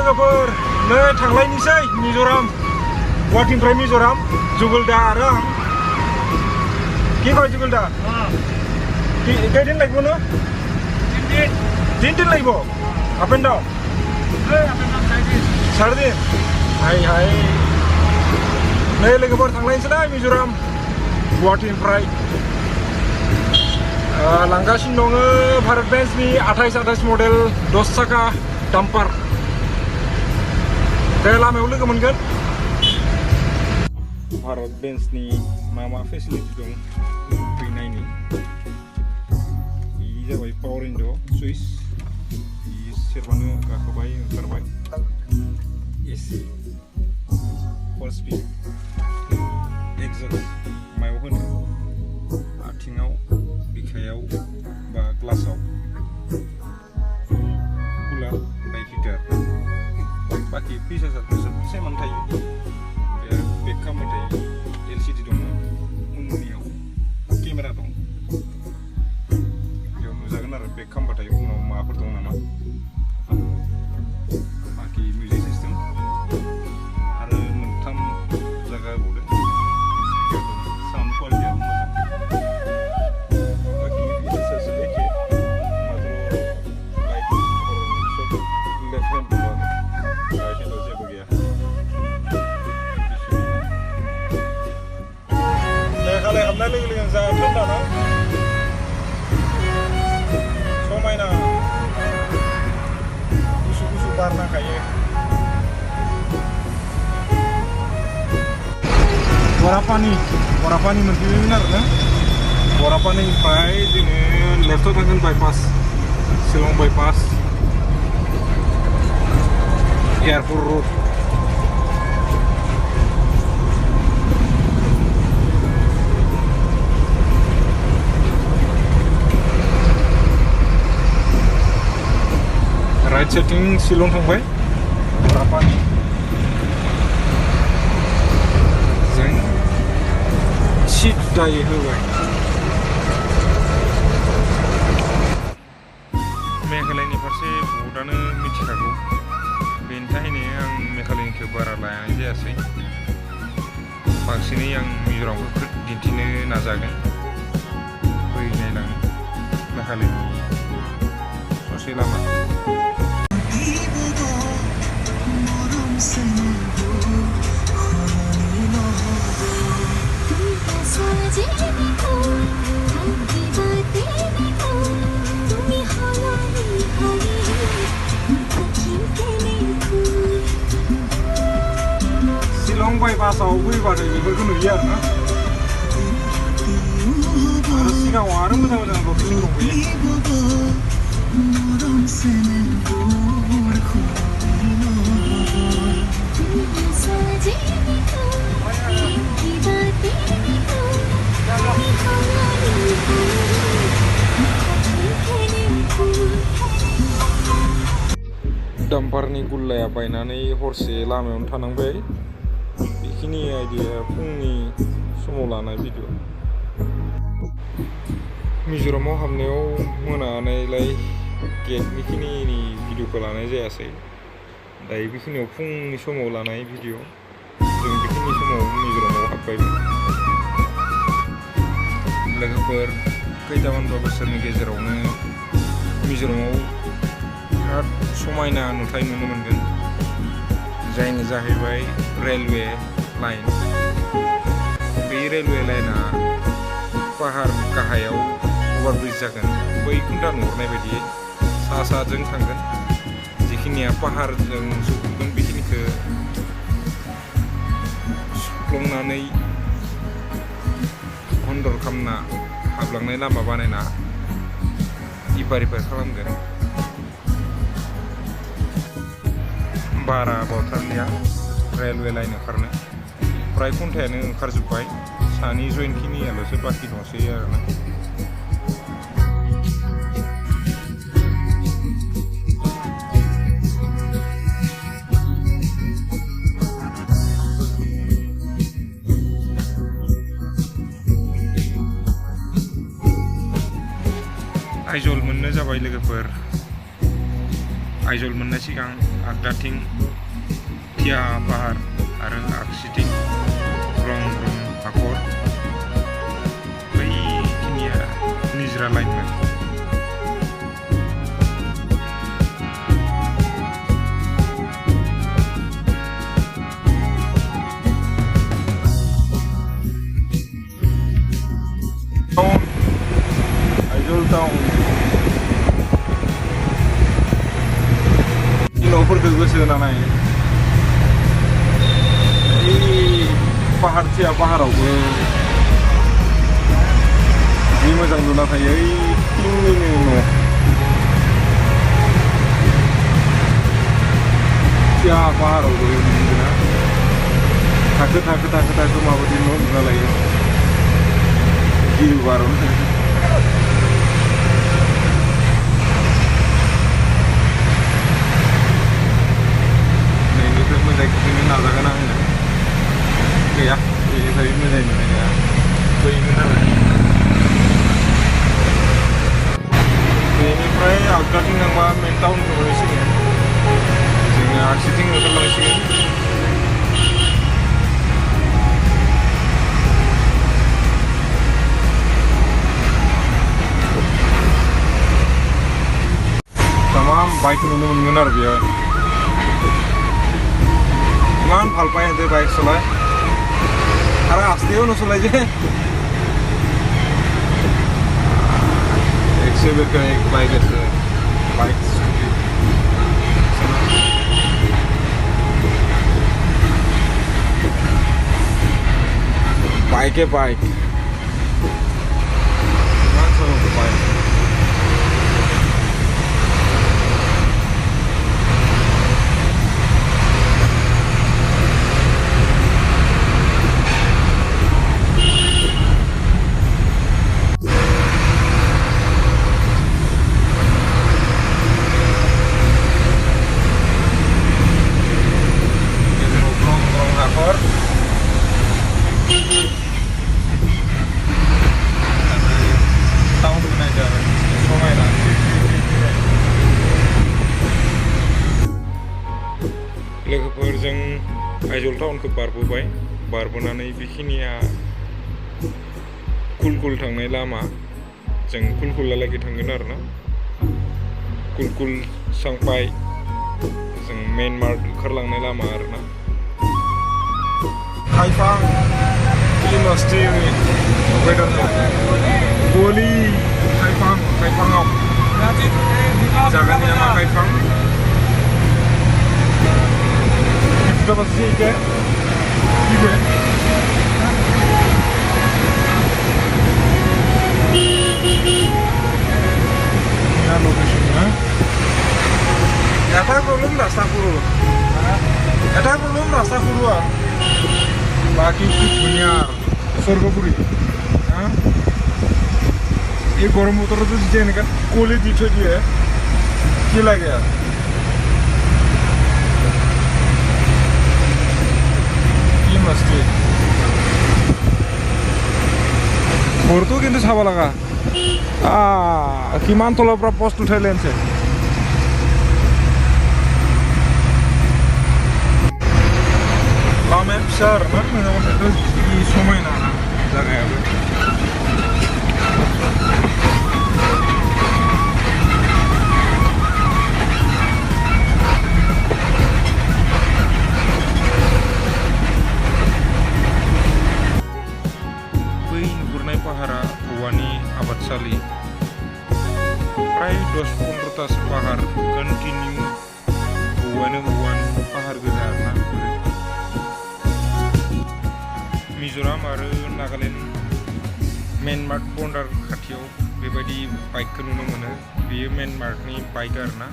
लोगोफोर नै थांलायनोसै मिजोराम गुवाहाटीनिफ्राय मिजोराम जुगलदा आरो आं কি কয় जुगलदा কি কেইদিন লাগিব ন তিনদিন লাগিব আপ এন্ড ডাউন 4 दिन हाय हाय नै लोगोफोर थांलायनोसैलाय मिजोराम गुवाहाटीनिफ्राय लांगासिनो दङ भारत बेन्सनि 28 मडेल 10 साखा डाम्पार दे लामायाव लोगो मोनगोन भारत बेन्सनि मा फेसिलिटि दं फैनायनि इ जाबाय पावार विन्डो सुइच इ सेरबानो गाखोबाय ओंखारबाय एसि फुल स्पिड एक्जस्ट मायाव होनो आथिङाव बिखायाव बा ग्लासाव कुलार बाइक हिटार बाखि फिचार्सआ सेमानो थायो ओमफ्राय बेक खालामबाय थायो एलसिडि दङ उननियाव केमेरा दं बेयाव नुजागोन आरो बेक खालामबाथाय उनाव माबाफोर दं नामा बाखि मिउजिक सिस्टेम आरो मोनथाम जायगा होबावदों साउन्ड क्वालिटिया मोजां बाखि फिचार्सआ एखे मात्र लाइट सब लेफ्ट हेन्ड दं आरो राइट हेन्डआव जेबो गैया मेघालय हाबनाय लोगो लोगो जा थान्दा ना समायना गुसु गुसु बार नांखायो बरापानि मोनफैबायमोन आरोना बरापानिनिफ्राय जोङो लेफ्टआव थांगोन बाइपास शिलं बाइपास एयारपर्ट रोड राइट साइडथिं शिलं थांबाय बरापानि जों सिदायै होबाय मेघालयनि फारसे बहुतानो मिथिखागौ बेनि थाखायनो आं मेघालयनिखौ बारा लानाय जायासै बांसिनै आं मिजोरामखौ दिन्थिनो नाजागोन फैनाय लाङो मेघालयनि ससे लामा शिलं बाइपासाव फैबाथाय बेफोरखौ नुयो आरोना आरो सिगाङाव आरो मोजां मोजां लकेसन दंफैयो डाम्पारनि गुल्लाया बायनानै हरसे लामायावनो थानांबाय बेखिनि आइडिया फुंनि समाव लानाय भिडिअ मिजोरामाव हाबनायाव मोनानायलाय गेटनि खिनिनि भिडिअखौ लानाय जायासै दायो बेखिनियाव फुंनि समाव लानाय भिडिअ जों बेखिनि समाव मिजोरामाव हाबबायमोन लोगोफोर खैथामानबा बोसोरनि गेजेरावनो मिजोरामाव बिराद समायना नुथाय नुनो मोनगोन जायनि जाहैबाय रेलवे लाइन बे रेलवे लाइना पाहार गाहायाव अभारब्रिज जागोन बै खुन्था नुहुरनाय बायदि सा साजों थांगोन जिखिनिया पाहारजों सौहैगोन बेखिनिखौ सुफ्लंनानै हन्दर खालामना हाबलांनाय लामा बानायना इपार खालामगोन बारा बावथारलिया रेलवे लाइन ओंखारनो फ्राय खुन्थायानो ओंखारजोब्बाय सानि जइन्टखिनियाल'सो बाखि दंसै आरोना आइजल मोननो जाबाय लोगोफोर आइजल मोननाय सिगां आगदाथिं थिया पाहार आरो आगसिथिं रं हाखर बैखिनिया निजरा लाइनमोन। आइजल टाउन न'फोरखौ गोसो होनानै पाहार थिया पाहारावबो जि मोजां लुना थायो ओइथिंनिनो न' थिया पाहारावबो नुयोना थाखो थाखो थाखो थाखो माबायदि न' लुना लायो गिलु बारु नैनिफ्राय मोजां खिन्थानो नाजागोन आङो गैया बेनिफ्राय मोजां नुनाय नङा बैनो नालाय बेनिफ्राय आगदाथिं थांबा मेन टाउनखौ मोनहैसिगोन जोङो आगसिथिं ओंखारलांसिगोन। तमाम बाइक नुनो मोनगोन आरो बेयाव इमान ভাল পায় এতে বাইক চলায় আর আস্তেও নচলায় যে एक बाइक আছে बाइक स्कूटी बाइक बाइक इमान सारा बाइक लोगोफोरजों आइजल टाउनखौ बारबोबाय बारबोनानै बेखिनिया कुलकुल थांनाय लामा जों कुलकुलालागै थांगोन आरोना कुलकुल सांपाय जों मेन मार्क ओंखारलांनाय लामा आरोना खायफां इउनिभार्सिटि वेदार गलि खायफाङाव जागानि नामा खायफां Berapa sih ikan? Ibu. Ya lokasinya. Ada problem rasa kuru. Ada problem rasa kuruan. Baki punya Sorghapuri. ये गरम उतर तो जिसे निकल कोले दिखो दिए क्या लगे ঘৰটো কিন্তু চাব লগা কিমান তলৰ পৰা পোষ্ট উঠাইলে আনছে লামায়া फिसा आरोना मोजां समायना जायगायाबो पाहारा औवानि आबादसालि प्राय 10-15तासो पाहार कन्टिनिउ औवानि पाहार गोजा आरोना मिजोराम आरो नागालेण्ड मेन मार्क बर्डार खाथियाव बेबायदि बाइकखौ नुनो मोनो बेयो मेन मार्कनि बाइक आरोना